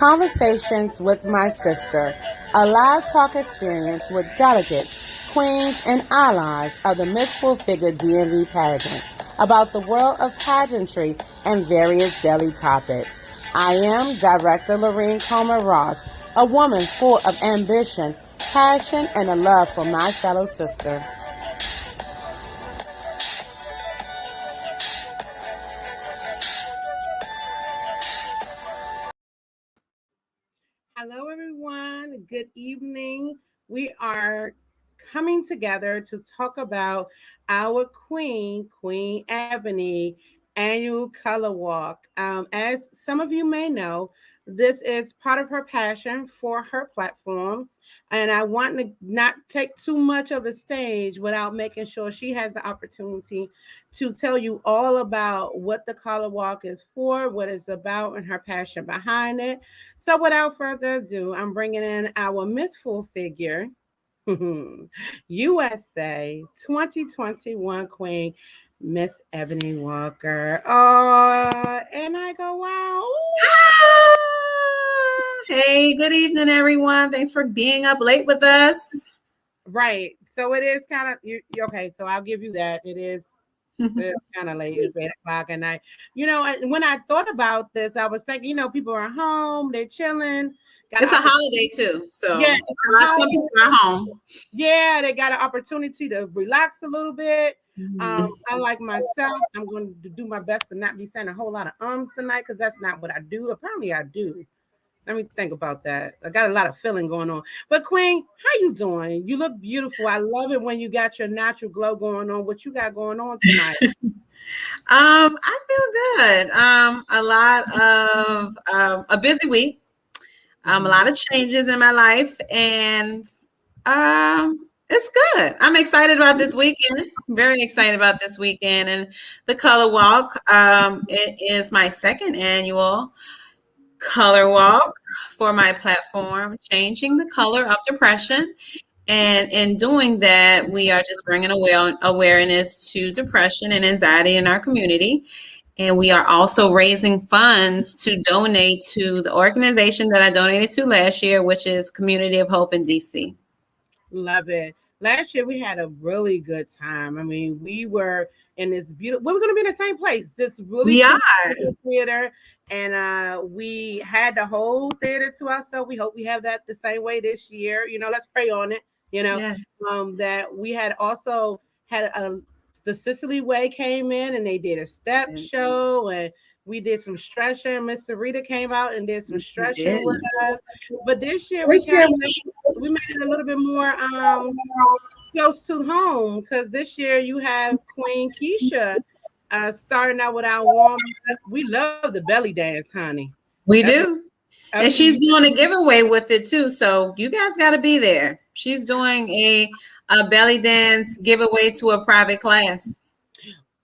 Conversations with My Sister, a live talk experience with delegates, queens, and allies of the Miss Full Figure DMV pageant about the world of pageantry and various daily topics. I am Director Lorene Comer Ross, a woman full of ambition, passion, and a love for my fellow sister. Hello, everyone. Good evening. We are coming together to talk about our Queen Ebony annual color walk. As some of you may know, this is part of her passion for her platform. And I want to not take too much of the stage without making sure she has the opportunity to tell you all about what the color walk is for, what it's about, and her passion behind it. So without further ado, I'm bringing in our Miss Full Figure USA 2021 Queen, Miss Ebony Walker. Oh, and I go, wow. Hey, good evening, everyone. Thanks for being up late with us. Right. So it is kind of, okay, so I'll give you that. It's kind of late. It's 8 o'clock at night. When I thought about this, I was thinking, people are home, they're chilling. It's a holiday too, so yeah, some people are home. Yeah, they got an opportunity to relax a little bit. Unlike myself, I'm going to do my best to not be saying a whole lot of ums tonight because that's not what I do. Apparently, I do. Let me think about that. I got a lot of feeling going on. But Queen, how you doing? You look beautiful. I love it when you got your natural glow going on. What you got going on tonight? I feel good. A lot of a busy week. A lot of changes in my life, and it's good. I'm excited about this weekend. Very excited about this weekend and the color walk. It is my second annual color walk for my platform, changing the color of depression. And in doing that, we are just bringing awareness to depression and anxiety in our community. And we are also raising funds to donate to the organization that I donated to last year, which is Community of Hope in DC. Love it. Last year we had a really good time. I mean, we were in this beautiful. We were going to be in the same place. This really cool theater, and we had the whole theater to ourselves. We hope we have that the same way this year. Let's pray on it. That we had also had the Cicely Way came in and they did a step show and we did some stretching. Miss Sarita came out and did some stretching with us. But this year we made it a little bit more close to home because this year you have Queen Keisha starting out with our warm. We love the belly dance, honey. We do. And she's doing a giveaway with it too. So you guys got to be there. She's doing a belly dance giveaway to a private class.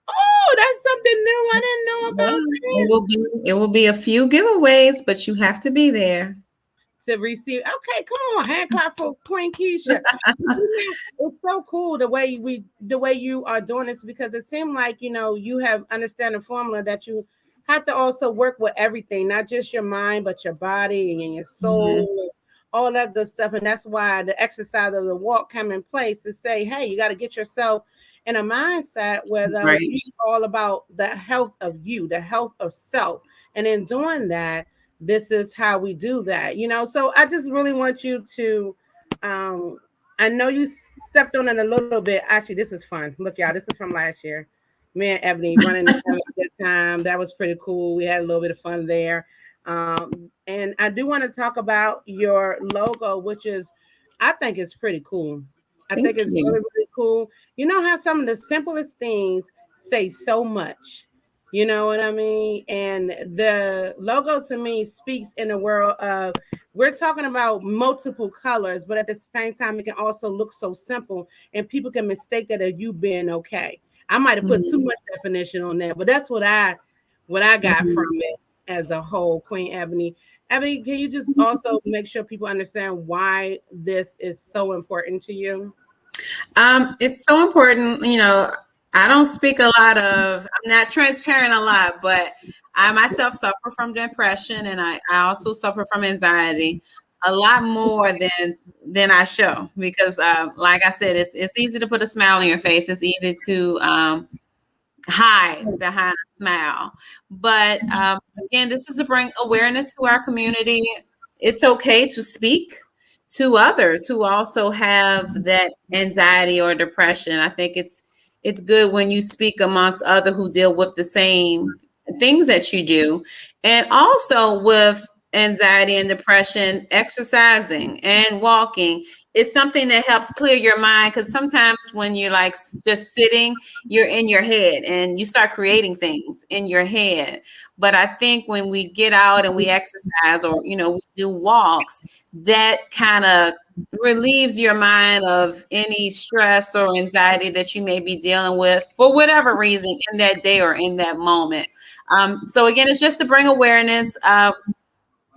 Oh, that's something new. I didn't know about that. It will be a few giveaways, but you have to be there to receive. Okay, come on, hand clap for Queen Keisha. It's so cool the way you are doing this because it seemed like you have understand the formula that you have to also work with everything, not just your mind, but your body and your soul, and all that good stuff. And that's why the exercise of the walk come in place to say, hey, you got to get yourself in a mindset where it's all about the health of you, the health of self. And in doing that, this is how we do that, So I just really want you to, I know you stepped on it a little bit. Actually, this is fun. Look, y'all, this is from last year. Me and Ebony running the good time. That was pretty cool. We had a little bit of fun there. And I do want to talk about your logo, which is, I think it's pretty cool. I think it's really, really cool. You know how some of the simplest things say so much. You know what I mean? And the logo to me speaks in the world of, we're talking about multiple colors, but at the same time, it can also look so simple and people can mistake that as you being okay. I might have put too much definition on that, but that's what I got from it as a whole, Queen Ebony. Ebony, can you just also make sure people understand why this is so important to you? It's so important, I don't speak a lot of, I'm not transparent a lot, but I myself suffer from depression, and I also suffer from anxiety a lot more than I show, because like I said, it's easy to put a smile on your face. It's easy to hide behind a smile. But again, this is to bring awareness to our community. It's okay to speak to others who also have that anxiety or depression. I think it's good when you speak amongst other who deal with the same things that you do. And also with anxiety and depression, exercising and walking is something that helps clear your mind, because sometimes when you're like just sitting, you're in your head and you start creating things in your head. But I think when we get out and we exercise, or we do walks, that kind of relieves your mind of any stress or anxiety that you may be dealing with for whatever reason in that day or in that moment. So again, it's just to bring awareness.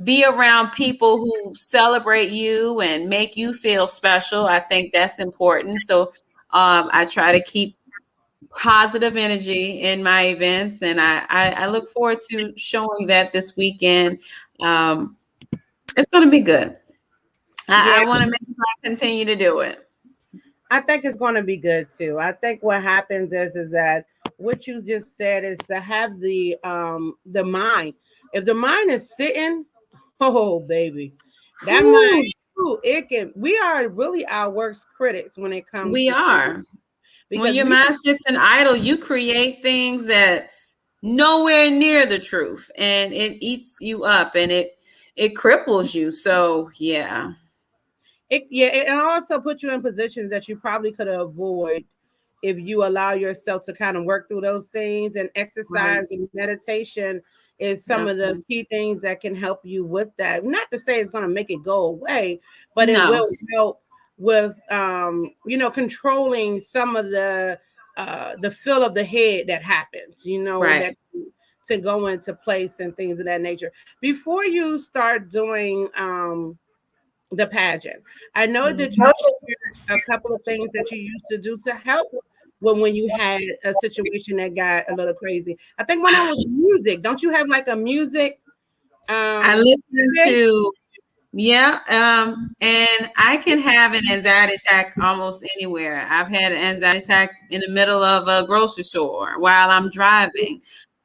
Be around people who celebrate you and make you feel special. I think that's important. So I try to keep positive energy in my events, and I look forward to showing that this weekend. It's going to be good. I Yeah, want to make sure I continue to do it. I think it's going to be good too. I think what happens is that what you just said is to have the mind. If the mind is sitting, oh baby, that mind, Whew, ooh, it can. We are really our worst critics when it comes we to things, are. When because your we mind sits in idle, you create things that's nowhere near the truth, and it eats you up, and it cripples you. So yeah. it also puts you in positions that you probably could avoid if you allow yourself to kind of work through those things. And Right. exercise and meditation is some of the Definitely. key things that can help you with that. Not to say it's going to make it go away, but it No. will help with controlling some of the feel of the head that happens, Right. that to go into place and things of that nature. Before you start doing the pageant, I know that you Mhm. shared a couple of things that you used to do to help when you had a situation that got a little crazy. I think one of them was music. Don't you have like a music I um listen pageant? to, yeah, and I can have an anxiety attack almost anywhere. I've had an anxiety attack in the middle of a grocery store, while I'm driving,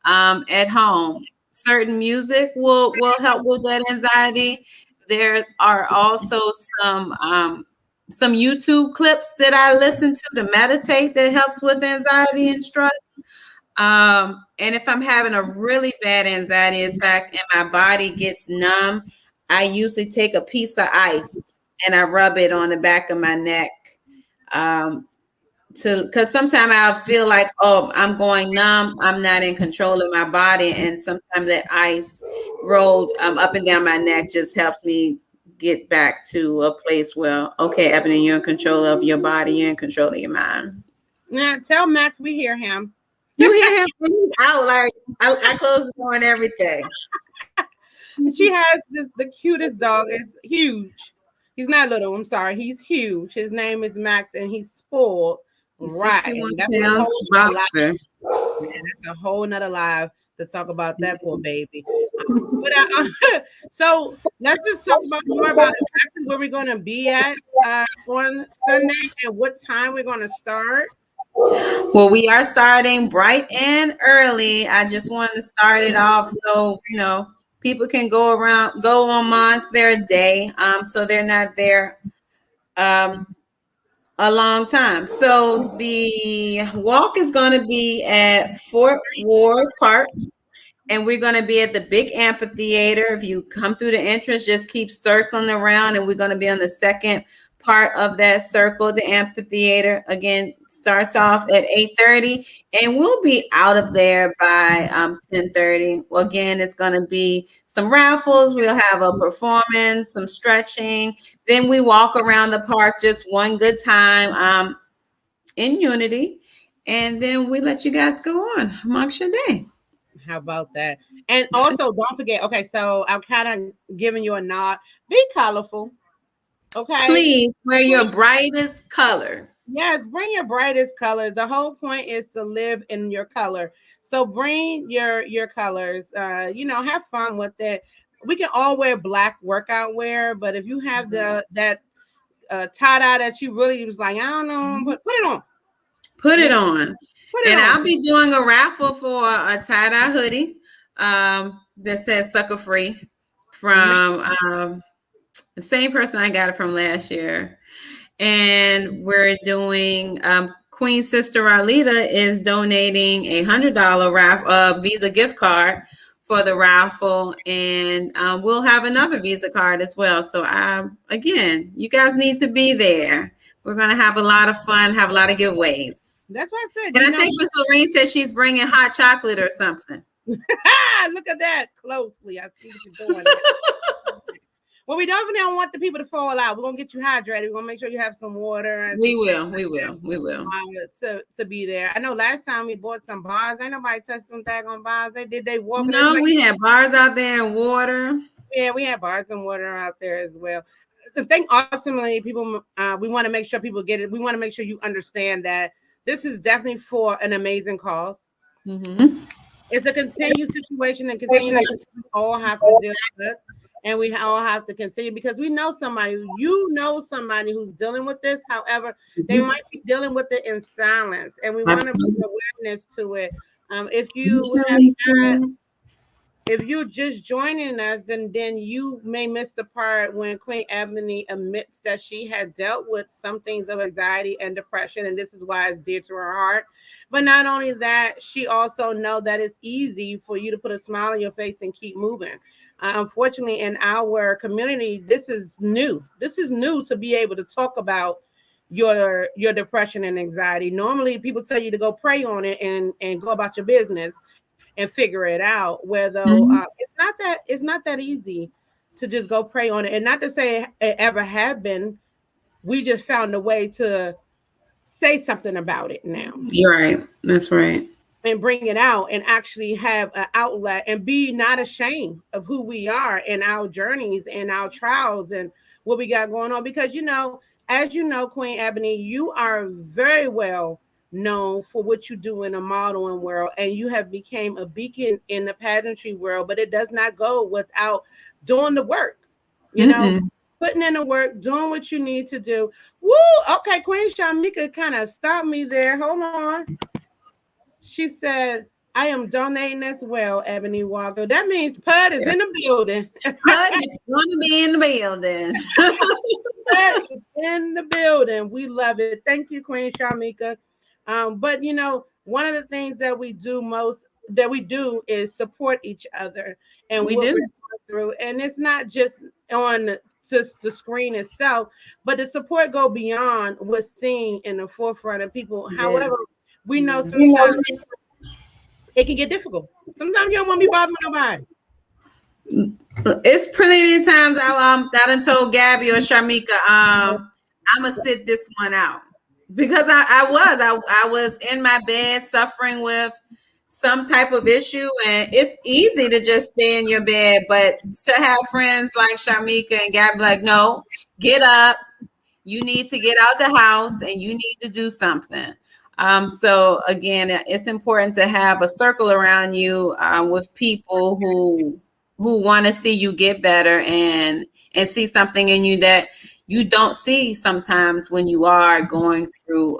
at home. Certain music will help with that anxiety. There are also some YouTube clips that I listen to meditate, that helps with anxiety and stress. And if I'm having a really bad anxiety attack and my body gets numb, I usually take a piece of ice and I rub it on the back of my neck. Um, because sometimes I'll feel like, oh, I'm going numb. I'm not in control of my body. And sometimes that ice rolled up and down my neck just helps me get back to a place where, okay, Ebony, you're in control of your body, you're in control of your mind. Now tell Max we hear him. You hear him? He's out. Like I close the door and everything. She has the cutest dog. It's huge. He's not little. I'm sorry. He's huge. His name is Max, and he's spoiled He's 61 rotten. That's a pounds whole nother life. boxer. Man, that's a whole nother live to talk about that poor baby. But so let's just talk about more about exactly where we're going to be at on Sunday and what time we're going to start. Well, we are starting bright and early. I just wanted to start it off so people can go amongst their day, so they're not there um, a long time. So the walk is going to be at Fort Ward Park. And we're going to be at the big amphitheater. If you come through the entrance, just keep circling around, and we're going to be on the second part of that circle. The amphitheater again starts off at 8:30, and we'll be out of there by 10:30. Well, again, it's going to be some raffles. We'll have a performance, some stretching. Then we walk around the park, just one good time in unity, and then we let you guys go on amongst your day. How about that? And also, don't forget. Okay, so I'm kind of giving you a nod. Be colorful. Okay. Please wear your brightest colors. Yes, bring your brightest colors. The whole point is to live in your color. So bring your colors. Have fun with it. We can all wear black workout wear, but if you have that tie dye that you really was like, I don't know, but put it on. Put it on. Put it And on. I'll be doing a raffle for a tie-dye hoodie that says sucker free from the same person I got it from last year. And we're doing Queen Sister Arlita is donating $100 Visa gift card for the raffle, and we'll have another Visa card as well. So again, you guys need to be there. We're going to have a lot of fun, have a lot of giveaways. That's what I said. And I think Miss Lorraine said she's bringing hot chocolate or something. Look at that closely. I see what you're doing. Well, we definitely don't want the people to fall out. We're gonna get you hydrated. We're gonna make sure you have some water. We will. To be there. I know last time we bought some bars. Ain't nobody touched some daggone bars. They walk. No, we had bars out there and water. Yeah, we had bars and water out there as well. The thing ultimately, people, we want to make sure people get it. We want to make sure you understand that this is definitely for an amazing cause. Mm-hmm. It's a continued situation and continue we all have to deal with. And we all have to consider because we know somebody, who's dealing with this. However, they might be dealing with it in silence, and we want to bring awareness to it. If you're just joining us, and then you may miss the part when Queen Ebony admits that she had dealt with some things of anxiety and depression, and this is why it's dear to her heart. But not only that, she also know that it's easy for you to put a smile on your face and keep moving. Unfortunately, in our community, this is new. This is new to be able to talk about your depression and anxiety. Normally, people tell you to go pray on it and go about your business and figure it out. Where though it's not that easy to just go pray on it. And not to say it ever have been. We just found a way to say something about it now. You're right. That's right. And bring it out and actually have an outlet and be not ashamed of who we are and our journeys and our trials and what we got going on. Because, as you know, Queen Ebony, you are very well known for what you do in the modeling world, and you have become a beacon in the pageantry world, but it does not go without doing the work, putting in the work, doing what you need to do. Woo! Okay, Queen Shamika kind of stopped me there. Hold on. She said, I am donating as well, Ebony Walker. That means Pud is in the building. Pud is going to be in the building. Pud is in the building. We love it. Thank you, Queen Shamika. But, one of the things that we do is support each other. And we do through. And it's not just on just the screen itself, but the support go beyond what's seen in the forefront of people. Yeah. However, we know sometimes it can get difficult. Sometimes you don't want to be bothering nobody. It's plenty of times I done told Gabby or Shamika, I'm gonna sit this one out because I was in my bed suffering with some type of issue, and it's easy to just stay in your bed, but to have friends like Shamika and Gabby like, no, get up. You need to get out the house and you need to do something. So again, it's important to have a circle around you with people who want to see you get better and see something in you that you don't see sometimes when you are going through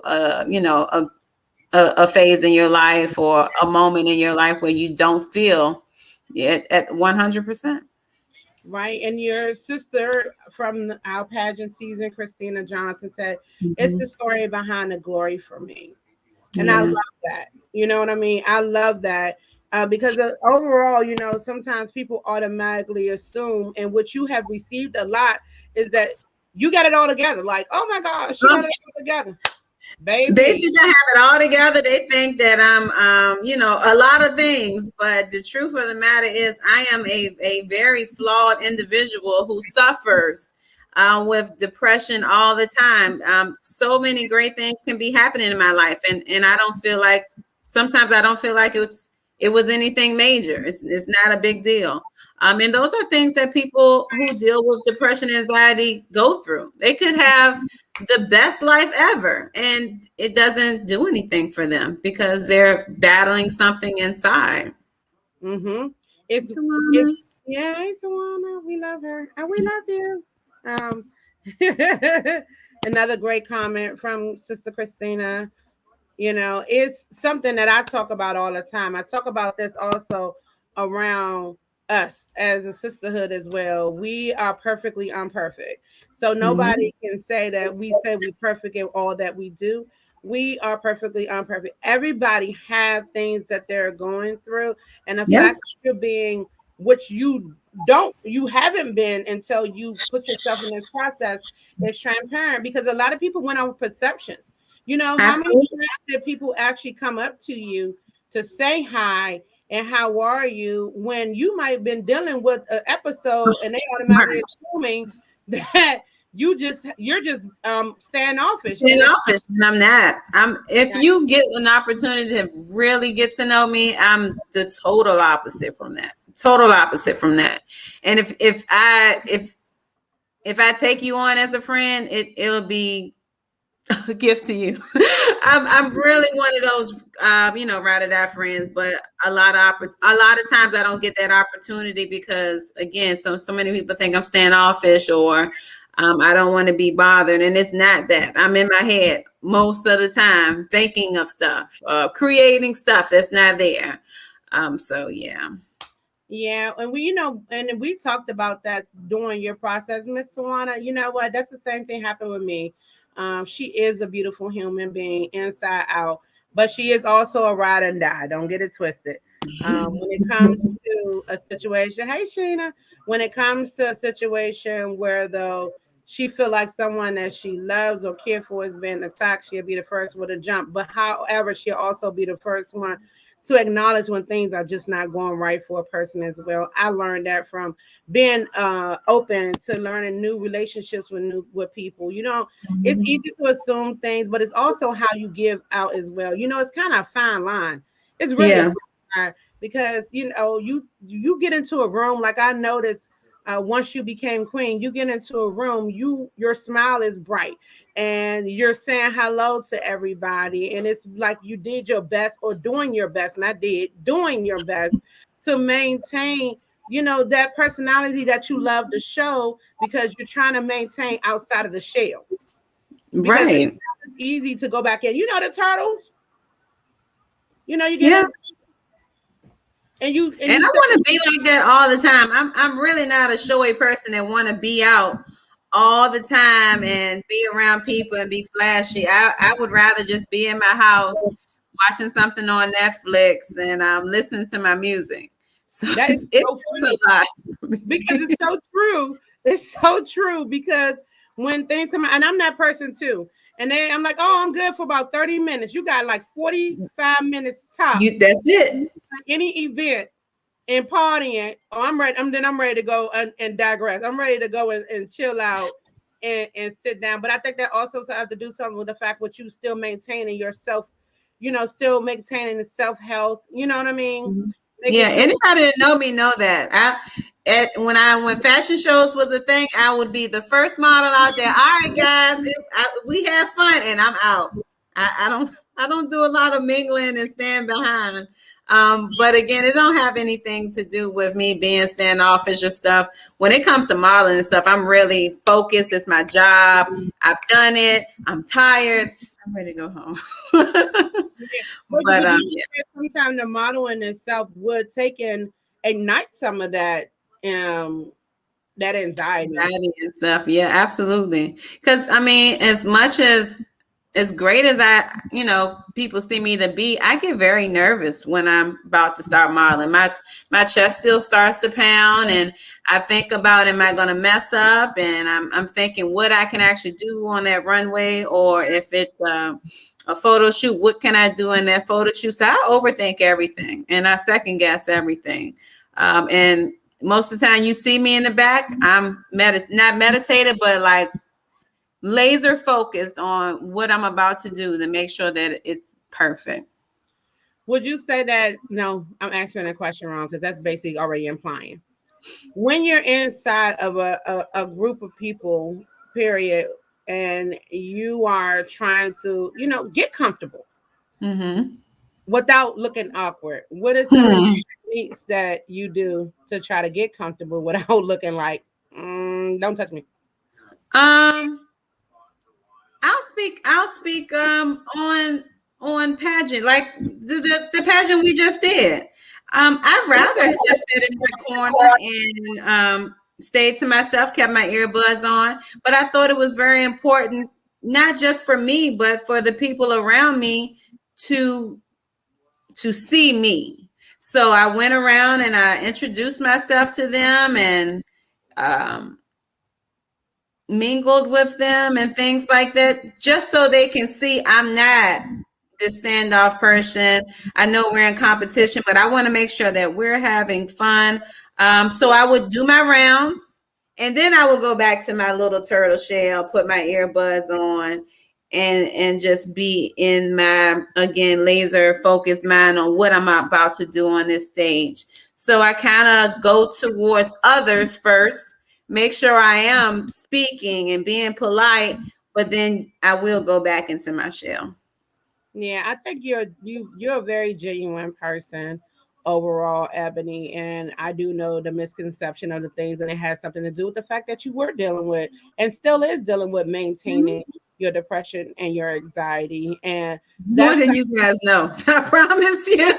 a phase in your life or a moment in your life where you don't feel it at 100%. Right. And your sister from our pageant season, Christina Johnson, said, it's the story behind the glory for me. And I love that. You know what I mean? I love that because overall, sometimes people automatically assume, and what you have received a lot is that you got it all together. Like, oh my gosh, you got it all together. Baby. They do not have it all together. They think that I'm, a lot of things. But the truth of the matter is I am a very flawed individual who suffers with depression all the time. So many great things can be happening in my life. And I don't feel like, sometimes I don't feel like it was anything major. It's not a big deal. And those are things that people who deal with depression and anxiety go through. They could have the best life ever, and it doesn't do anything for them because they're battling something inside. Mm-hmm. It's yeah, it's Tawana. We love her and we love you. Another great comment from Sister Christina. You know, it's something that I talk about all the time. I talk about this also around us as a sisterhood as well. We are perfectly imperfect. So Mhm. nobody can say that we say we're perfect in all that we do. We are perfectly imperfect. Everybody have things that they're going through. And the Yep. fact that you're being which you haven't been until you put yourself in this process is transparent because a lot of people went on perceptions. You know, how many Absolutely. times did people actually come up to you to say hi and how are you when you might have been dealing with an episode and they automatically Right. assuming that you're just standoffish In and it's office, and I'm not. If you get an opportunity to really get to know me, I'm the total opposite from that. Total opposite from that. And if I take you on as a friend, it'll be a gift to you. I'm really one of those ride or die friends, but a lot of times I don't get that opportunity because again, so many people think I'm standoffish or I don't want to be bothered, and it's not that. I'm in my head most of the time thinking of stuff, creating stuff that's not there. So yeah. yeah, and we talked about that during your process, Miss Tawana. You know what? That's the same thing happened with me. She is a beautiful human being inside out, but she is also a ride and die. Don't get it twisted. When it comes to a situation, hey Sheena, when it comes to a situation where though she feel like someone that she loves or care for is being attacked, she'll be the first one to jump. But however, she'll also be the first one to acknowledge when things are just not going right for a person as well. I learned that from being open to learning new relationships with people. You know, it's easy to assume things, but it's also how you give out as well. You know, it's kind of a fine line. It's really a Yeah. fine line because you get into a room like I noticed once you became queen, you get into a room, your smile is bright and you're saying hello to everybody, and it's like you did your best or doing your best, not did doing your best to maintain that personality that you love to show because you're trying to maintain outside of the shell because it's Right. easy to go back in. You know the turtles. You get Yeah. in and And you I say want to be like that all the time. I'm really not a showy person that want to be out all the time and be around people and be flashy. I would rather just be in my house watching something on Netflix and listening to my music. So that is it's so a funny lot for because me. it's so true. It's so true because when things come out, and I'm that person too. And then I'm like, oh, I'm good for about 30 minutes. You got like 45 minutes tops. That's it. Any event and partying, oh, I'm ready to go and digress. I'm ready to go and chill out and sit down. But I think that also have to do something with the fact that you still maintaining yourself, still maintaining the self health. You know what I mean? Making Yeah, sure. anybody that know me know that. When fashion shows was a thing, I would be the first model out there. All right, guys, we have fun, and I'm out. I don't do a lot of mingling and stand behind. But again, it don't have anything to do with me being standoffish or stuff. When it comes to modeling and stuff, I'm really focused. It's my job. I've done it. I'm tired. I'm ready to go home. Yeah. But But would you yeah. say sometimes the modeling itself would take and ignite some of that anxiety? Anxiety and stuff. Yeah, absolutely. Because I mean, as great as people see me to be, I get very nervous when I'm about to start modeling. My chest still starts to pound, and I think about, am I going to mess up? And I'm thinking what I can actually do on that runway, or if it's a photo shoot, what can I do in that photo shoot? So I overthink everything, and I second guess everything. And most of the time you see me in the back, I'm not meditated, but like laser focused on what I'm about to do to make sure that it's perfect. Would you say that? No, I'm answering that question wrong because that's basically already implying. When you're inside of a group of people, period, and you are trying to, get comfortable Mm-hmm. without looking awkward, what are some of the Hmm. techniques that you do to try to get comfortable without looking like, don't touch me? Um, I'll speak on pageant, like the pageant we just did. I'd rather have just sit in my corner and stayed to myself, kept my earbuds on. But I thought it was very important, not just for me, but for the people around me to to see me. So I went around and I introduced myself to them and um, mingled with them and things like that, just so they can see I'm not this standoff person. I know we're in competition, but I want to make sure that we're having fun. So I would do my rounds and then I would go back to my little turtle shell, put my earbuds on and just be in my, again, laser focused mind on what I'm about to do on this stage. So I kind of go towards others first, make sure I am speaking and being polite, but then I will go back into my shell. Yeah, I think you're a very genuine person overall, Ebony, and I do know the misconception of the things, and it has something to do with the fact that you were dealing with and still is dealing with maintaining your depression and your anxiety, and More that's than you guys know. I promise yeah.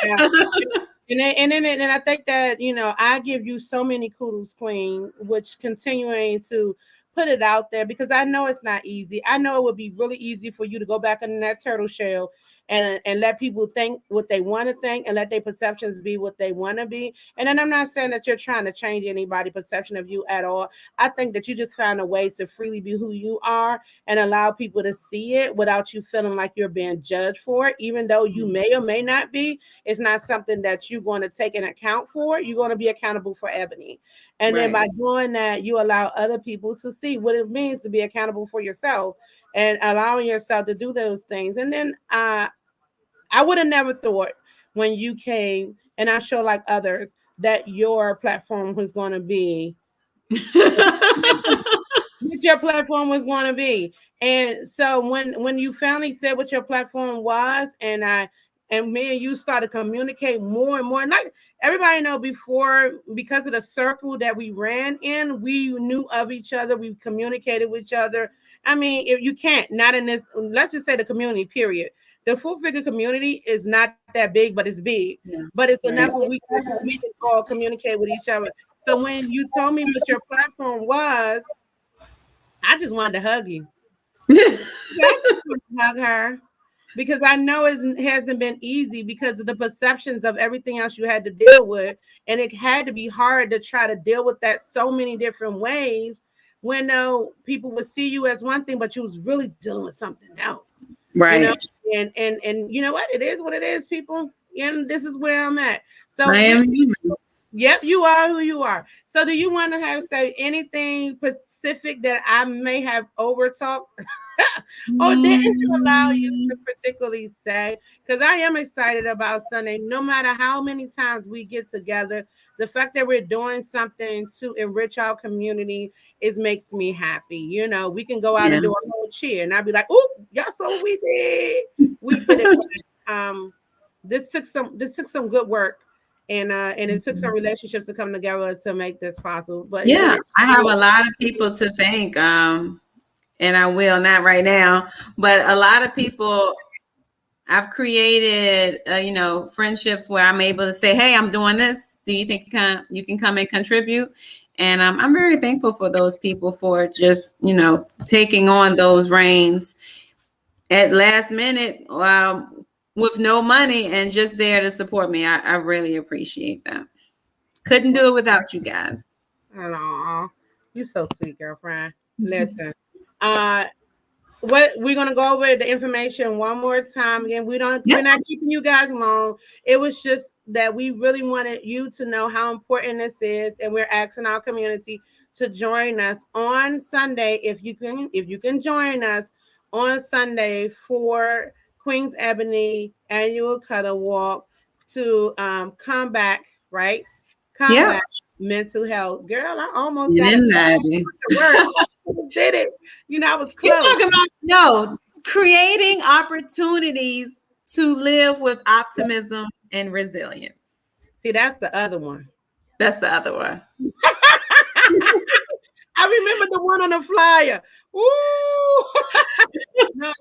you. And I think that I give you so many kudos, Queen, which continuing to put it out there because I know it's not easy. I know it would be really easy for you to go back in that turtle shell and let people think what they want to think and let their perceptions be what they want to be. And then I'm not saying that you're trying to change anybody's perception of you at all. I think that you just found a way to freely be who you are and allow people to see it without you feeling like you're being judged for it, even though you may or may not be. It's not something that you're going to take an account for. You're going to be accountable for Ebony. And then Right. by doing that, you allow other people to see what it means to be accountable for yourself and allowing yourself to do those things. And then I would have never thought when you came and I show like others that your platform was going to be what your platform was going to be. And so when you finally said what your platform was, and me and you started communicate more and more, and like everybody know before, because of the circle that we ran in, we knew of each other, we communicated with each other. I mean, if you can't, not in this, let's just say the community, period. The full figure community is not that big, but it's big. Yeah. But it's enough Right. where we can all communicate with each other. So when you told me what your platform was, I just wanted to hug you. Yeah, I just wanted to hug her because I know it hasn't been easy because of the perceptions of everything else you had to deal with, and it had to be hard to try to deal with that so many different ways. When people would see you as one thing, but you was really dealing with something else, you know. Right. And you know what it is, people. And this is where I'm at. So I am human. yep, you are who you are. So, do you want to have say anything specific that I may have over talked or didn't allow you Mm, to particularly say? Because I am excited about Sunday. No matter how many times we get together, the fact that we're doing something to enrich our community is makes me happy. We can go out yeah. and do a whole cheer, and I'll be like, "Oh, y'all saw what we did. We did it." This took some good work and it took some relationships to come together to make this possible. But again, Yeah. I have a lot of people to thank. And I will not right now, but a lot of people I've created, friendships where I'm able to say, "Hey, I'm doing this. Do you think you can come and contribute?" And I'm very thankful for those people for just taking on those reins at last minute with no money and just there to support me. I really appreciate that. Couldn't do it without you guys. aw, you so sweet, girlfriend. Listen, uh, what we're gonna go over the information one more time again. Yeah. We're not keeping you guys long. It was just that we really wanted you to know how important this is, and we're asking our community to join us on Sunday if you can join us on Sunday for Queen's Ebony annual cuddle walk to combat, right? Yep. Combat mental health. Girl, I almost You got a didn't matter. word. I did it. I was You're close. talking about creating opportunities to live with optimism and resilience. See, that's the other one. That's the other one. I remember the one on the flyer. Ooh.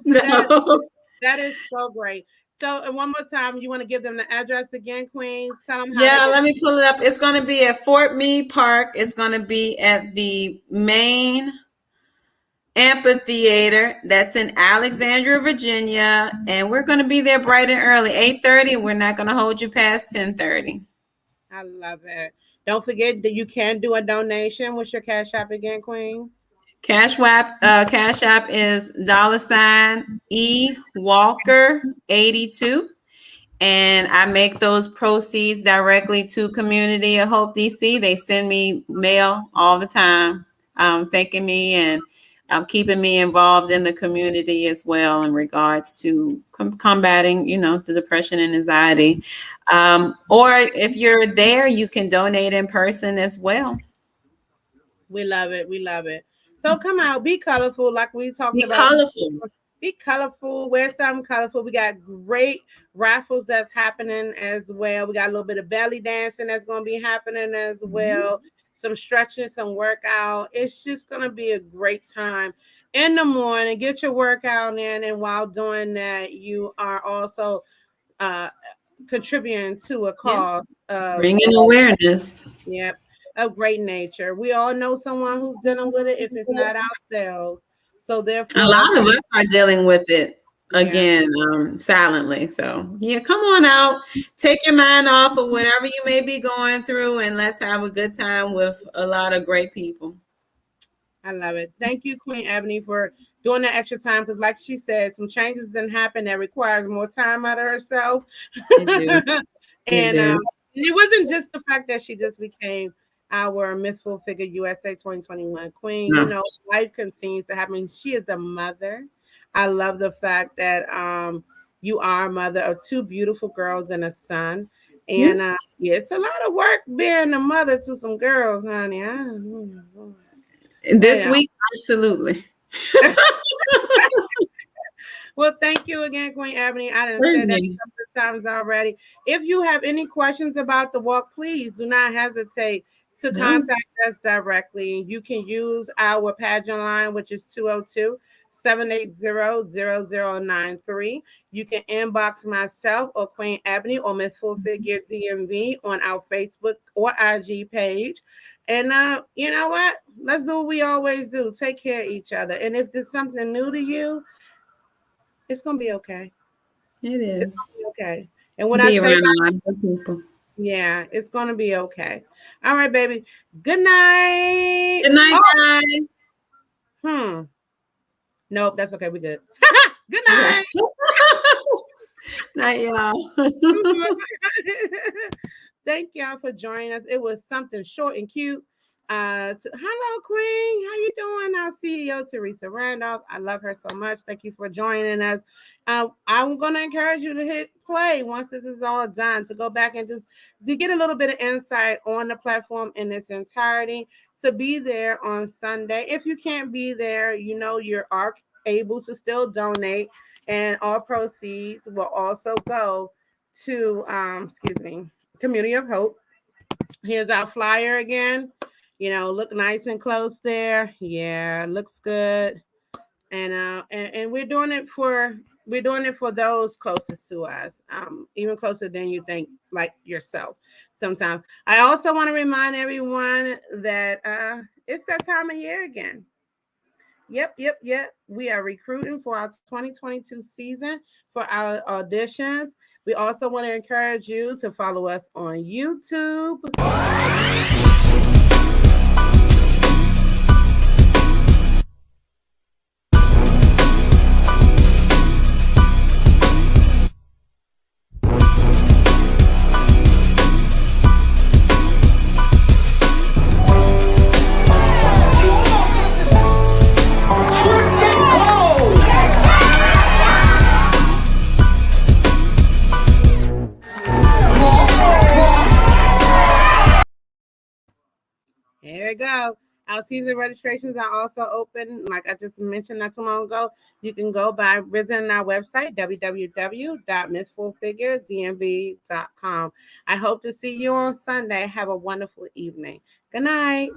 No. That is so great. So, and one more time, you want to give them the address again, Queen? Tell them how. Yeah, let me pull it up. It's going to be at Fort Meade Park. It's going to be at the main amphitheater that's in Alexandria, Virginia, and we're going to be there bright and early, 8:30. We're not going to hold you past 10:30. I love it. Don't forget that you can do a donation. What's your Cash App again, Queen? Cash App is $E Walker 82. And I make those proceeds directly to Community of Hope DC. They send me mail all the time, thanking me and keeping me involved in the community as well in regards to combating, the depression and anxiety. Or if you're there, you can donate in person as well. We love it. We love it. So come out, be colorful, like we talked about. Colorful. Be colorful. Wear something colorful. We got great raffles that's happening as well. We got a little bit of belly dancing that's going to be happening as well. Some stretching, some workout. It's just going to be a great time in the morning. Get your workout in, and while doing that, you are also contributing to a cause. Bringing awareness. Yep. Of great nature. We all know someone who's dealing with it if it's not ourselves. So therefore, a lot of us are dealing with it again, silently. So yeah, come on out, take your mind off of whatever you may be going through, and let's have a good time with a lot of great people. I love it. Thank you, Queen Ebony, for doing that extra time, because like she said, some changes didn't happen that requires more time out of herself. And it wasn't just the fact that she just became our Miss Full Figure USA 2021 Queen. Life continues to happen. She is a mother. I love the fact that you are a mother of two beautiful girls and a son. And it's a lot of work being a mother to some girls, honey. This week, absolutely. Well, thank you again, Queen Ebony. I didn't say that several times already. If you have any questions about the walk, please do not hesitate to contact us directly. You can use our pageant line, which is 202-780-0093. You can inbox myself or Queen Ebony or Miss Full Figure DMV on our Facebook or IG page. And you know what? Let's do what we always do. Take care of each other. And if there's something new to you, it's going to be okay. It is. It's gonna be okay. And when I say around a lot of people. Yeah, it's going to be okay. All right, baby. Good night. Good night, guys. Nope, that's okay. We good. Good night. Night, y'all. Thank y'all for joining us. It was something short and cute. Hello, Queen. How you doing? Our CEO, Teresa Randolph. I love her so much. Thank you for joining us. I'm going to encourage you to hit play once this is all done, to go back and just to get a little bit of insight on the platform in its entirety, to be there on Sunday. If you can't be there, you are able to still donate, and all proceeds will also go to Community of Hope. Here's our flyer again. Look nice and close there. Yeah, looks good. And we're doing it for those closest to us, even closer than you think, like yourself. Sometimes I also want to remind everyone that it's that time of year again. Yep. We are recruiting for our 2022 season for our auditions. We also want to encourage you to follow us on YouTube. There you go. Our season registrations are also open. Like I just mentioned not too long ago, you can go by visiting our website, www.missfullfiguredmv.com. I hope to see you on Sunday. Have a wonderful evening. Good night.